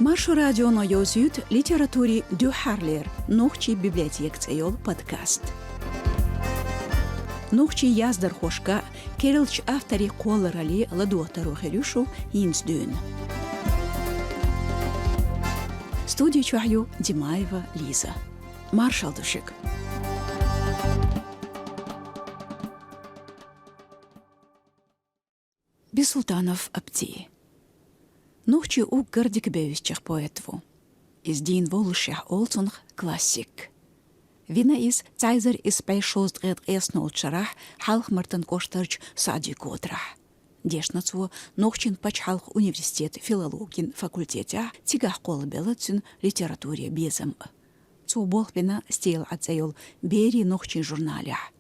Маршу радионо ёзют литературе дюхарлер, нухчи библиотек цейол подкаст. Нухчи яздар хошка, керилч автори колорали ладуатару хелюшу инсдюн. Студию чухаю Димаева Лиза. Маршал душик. Бисултанов Апти. Нухчи у гардик бевищах поэтву. Из дин волушах олцунг классик. Вина из цайзер из пейшост гед эснол чарах халх мартан коштарч сади кодрах. Дешнацу нухчин пач халх университет филологин факультетя тигах колбелацин литературе безам. Цу болхбина стейл ацейл бери нухчин журналях.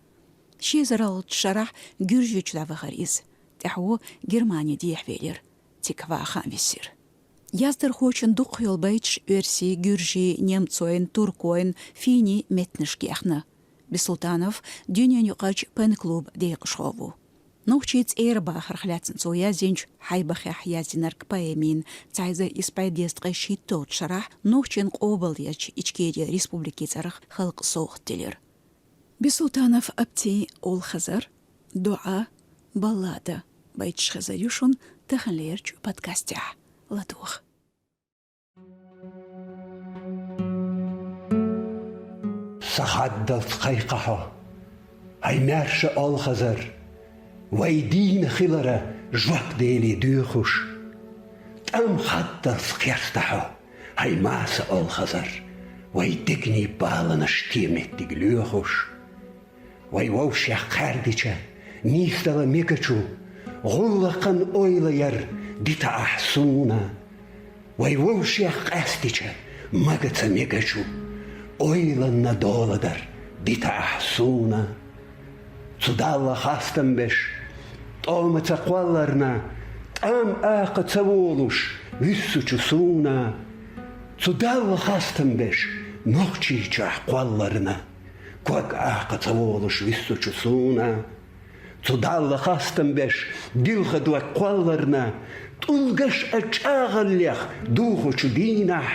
Шезарал чарах гюржюч давахар из. Таху Германия диехвелер. Тикваха висир. Яздер хочен дух йолбайч версии гюржи немцоин туркоин фини метнишкехна. Бисултанов дюнен юкач пен-клуб дейқшову. Нухчиц эрбах рахляцин цоя зинч хайбахях язинарк поэмин цайза испайдестгай шиттот шарах нухчин қобал яч ичкеде республики царах халк соғ телер. Бисултанов Апти ол хазар, дуа, баллада. Байч хазарюшун таханлерчу подкастя. Ладух. Сахаддал цқайқаха. Аймерші ол хазар. Вайдин хилара жвак дейли дүйхуш. Там хаддал цқерстаха. Аймасы ол хазар. Вайдигни балана штеметтиг лүйхуш. Вайвоушях қардича. Нистала мекачу. غلقن اویلیر دیتا احسونا ویوش یخ قستیچه مگت میگشو اویلن ندول در دیتا احسونا صدالا خواستم بش تام تقوالرنا تام آق تولوش ویسو چسونا صدالا خواستم بش نخچی چه اقوالرنا کوک آق تولوش ویسو چسونا Цудалла хастам беш, дилха дуак квалларна, тулгаш ачагаллях духу чудинах.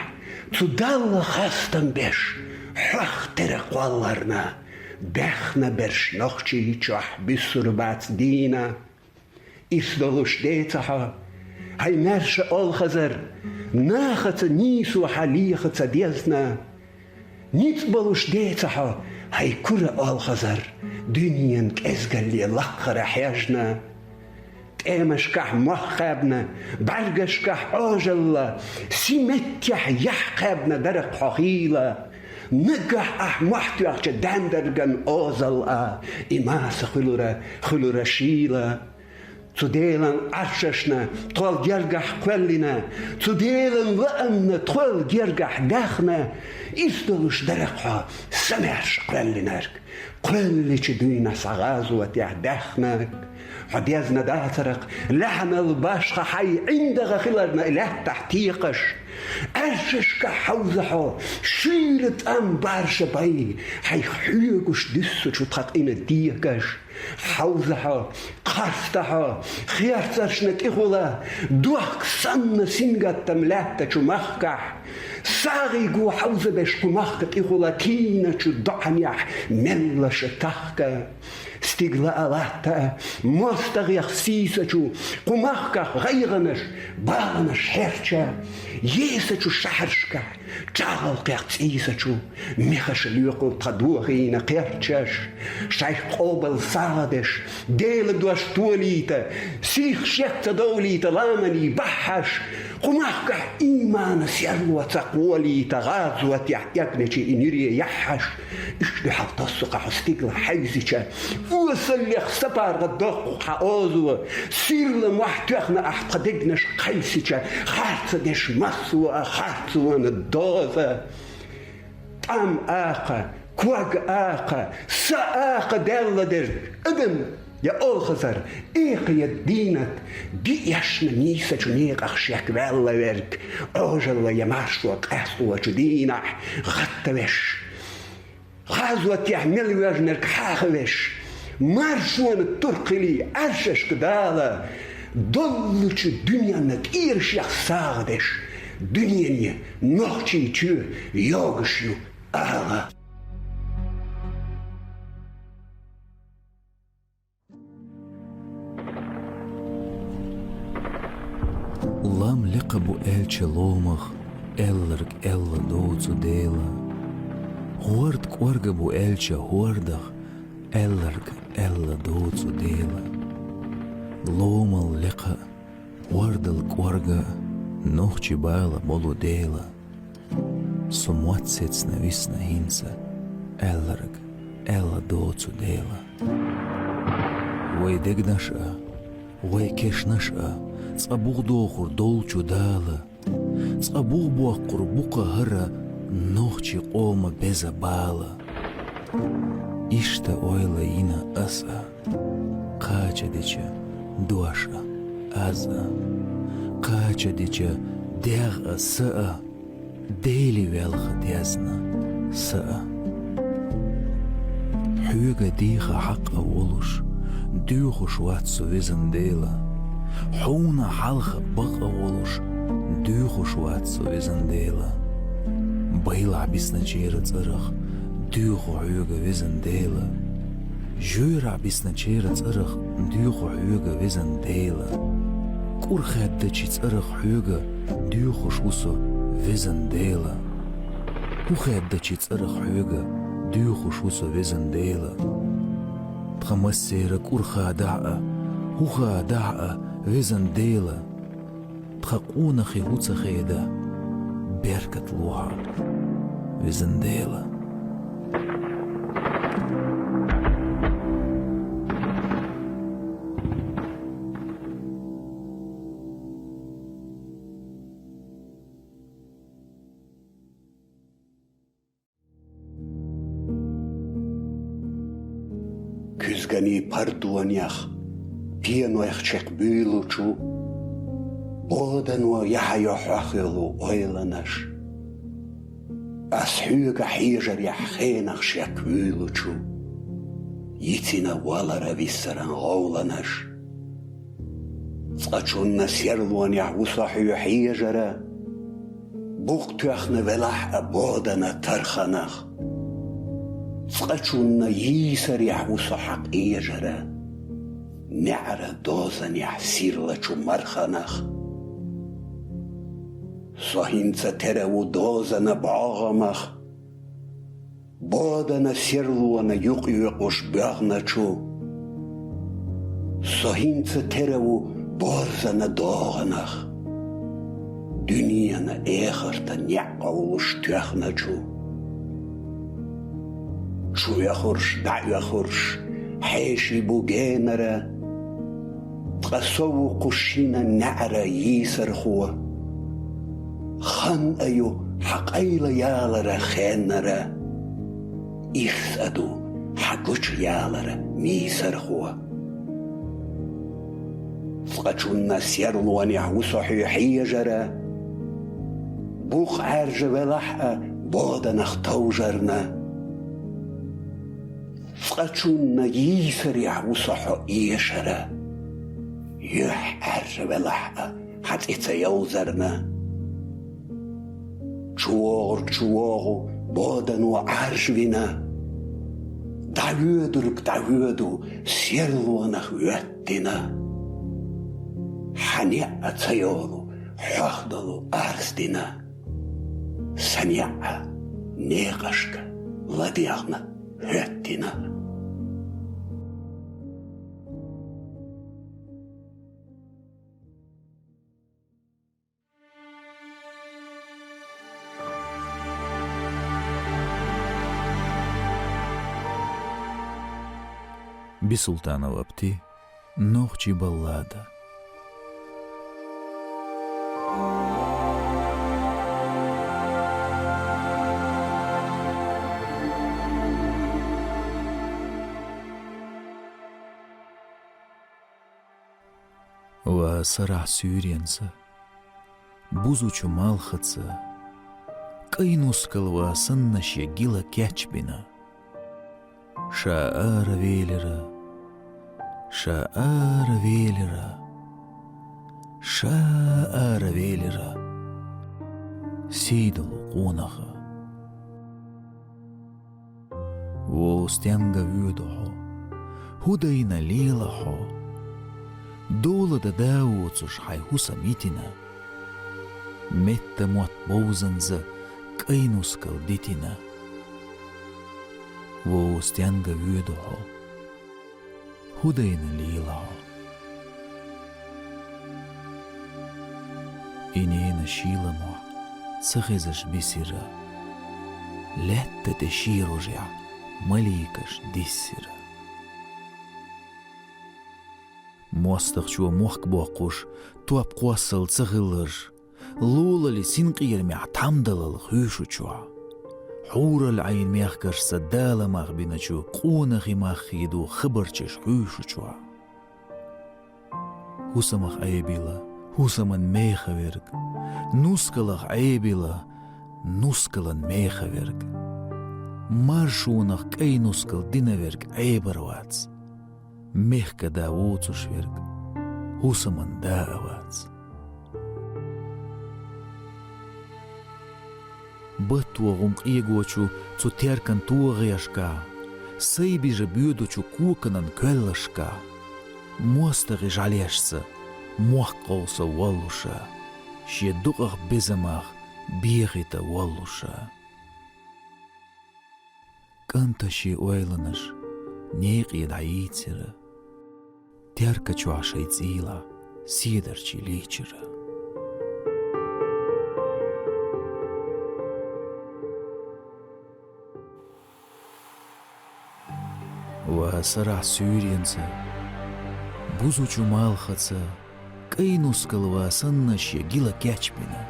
Цудалла хастам беш, хахтера квалларна, бехна берш нохчи чах бисурбац дина. Исдолуш дейцаха, хай мерша олхазар, нахаца нису халихаца дезна. Ниц болуш дейцаха, هاي كرة الخزر دنيا كأزجل لقرة حاجنا تأمش كح مخابنا برجش كح عجلة سمتيح يحقبنا درق حقيلة نجح أحمحت يخش دندرجن أوزل إماس خلورة شيلة تديلن عششنا طول جرجح كلنا تديلن لأن طول جرجح داخنا إستلوش درقها سمعش كلناك كل تدينا سغازوة يهدخناك حديزنا داترق لحن الباشقة حي عندها خلرنا إله تحتيقش أرشش كحوزحو شيرة أم بارش باي حي حيوغش دسو تحق إن الديكش حوزحو قرفتحو خيارتشنك إخولا دوك سن سنغت تملاتا شمخكح ساغي جو حوزة بش كمخكت إخولا كينا شدعنيح ملش تحكا استقلاء لاتا مستغيخ سيسة قمخكح غيغنش بالنش حرشا يسة شحرشكا جعل قيق سيسة ميخش ليقو تدوغين قيرتشش شايف قوبل سادش ديل دوش توليتا سيخ شيخ دوليتا لامني بحش قمخكح إيمان سيرو تقوليتا غازوة يحيقنشي إنيري يحش إشتي حالتصق حستيقل حيزيشا وصليخ سبار غدوخ حاوزو سيرلم وحتوخنا أحتقدقنش قيسيشا خارتدش مسوى خارتوان الدوزة تام آقا كواق آقا سآقا دالدر ابن يا أولخزر إيق يدينت دي يشنا نيسا جنيق أخشيك ولا ورك أوجل يمارشوا قاسوا جدينة غطوش غازوة يعمل وجنرك حاخوش مارشون الترقلي أرشش كدالة ضلش الدنيا نتيرش يخساغدش Dünyanı nohçi tü yoguşu ağla. Lam liqabu elçe lomach, ellerg ella dozu dela. Hord kwarga bu elçe hordach, ellerg ella dozu dela. Lomal liqa, wardal kwarga, nohči bala bolu dela. Sumwatsetsna visna hinsa, ellerg ella dozu dela. Way degnasha, way keshnasha, Цабух дохур долчу дала, цабух буаққур буқа хыра, нохчи қолма беза бала. Ишта ойла ина аса, қача деча дуаша аза, қача деча деға сыа, дейли велха дязна сыа. Хюга диха хаққа олуш, дюхуш ватсу визан дейла. حونا حلخ بقى ولوش دوخو شواتسو ويزن ديلا بيلع بيسنا جيرة زرخ دوخو حيوغا ويزن ديلا جويرع بيسنا جيرة زرخ دوخو حيوغا ويزن ديلا كور خاد دجي زرخ حيوغا دوخو شوسو ويزن ديلا كور خاد دجي زرخ حيوغا دوخو شوسو ويزن ديلا تخمسيرا كور خادعا هوخا دعا ويزن ديلا تخقونا خيهوتsa خيدا بيركت لوها ويزن ديلا Küzgani parduanyach Pianoich czech büluchu, bodanwa yahayo hachilu oilanash. As huga hijar yachenach shak büluchu, yitina walara vissaran gaulanash. Tsachunna sierluan yahusahu hijara, buqtuachna velah abodana tarchanach. Tsachunna yisar yahusahak ijara. نعرة دوزن يحسير لچو مرخنخ صهينца ترو دوزن باغمخ بادن سيرلوان يقيقوش باغنچو صهينца ترو بارزن داغنخ دنيانا اخرتا نعقولش تخنچو چو يخرش دع يخرش حيشي بوغينرا تقصو قشينا نعرا يسرخوا خان ايو حق ايلا يالرا خينرا يخسدو حقوش يالرا ميسرخوا فقشونا سيرلوان يحوصو حيجرا بوخ عرج ولحا بادا نختوجرنا فقشونا يسر يحوصو حيجرا يح عرج ولحا حتى يتيوزرنا چوغو بادن و عرجوینا دعویدو سیرلوانخ ویدینا حنیع تیالو حخدلو ارزدینا سنیع نیقشک لدیغنا ویدینا Бисултанова пти, нохчи баллада. Ва сарах сюренца, бузучу малхаца, кайнускалва сыннашья гила кячбина. Шаара велера, шаара велера, шаара велера. Сидл قونخا وستيانغا ويدوحو هدينا ليلحو دولة داوتش حي هسميتنا مت موت بوزنز كينوس كالديتنا وستيانغا ويدوحو هدينا ليلحو إنينا شيلمو سخزش بسيرا لات تشيرو جع مليكش ديسيرا موستخ شو موخك بوقوش تواب قوصل تغلر لولا لي سينقير مع تامدل الخيشو شوا حور العين ميخكش سدالة مغبينة شو قونخي مخيدو خبرتش خيشو شوا هسمخ ايبيلا هسمن ميخويرك نوسكلخ ايبيلا نوسكلن ميخويرك مارشونخ كي نوسكل دينويرك ايبرواتس ميخك داووتسوش ويرك هسمن داواتس بطوغم ايغوچو цу теркан туغيشكا سيبيج بيودوچو كوكنن كولشكا موستغي жалешса موخقولسا والوشا شيدوغ بزماغ بيغيتا والوشا كنتشي اويلنش نيقي دعيتسرا تركچو عشيتزيلا سيدرچي ليچرا وسرع سورينسا بوزوچو مالخца كينوسكل واسنش يجيلا كячبنا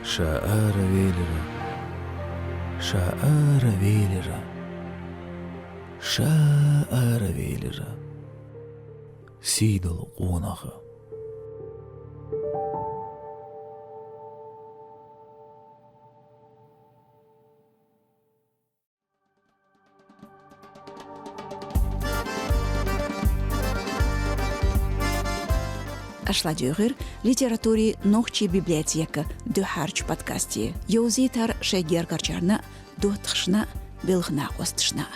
شاءر ويلرا شاءر ويلرا شاءر ويلرا سيدل قونخا Ашладюгер литератури нохчи библиотека дөхарч подкасти. Йозитар шегер гарчарна дотхшна билгна остшна.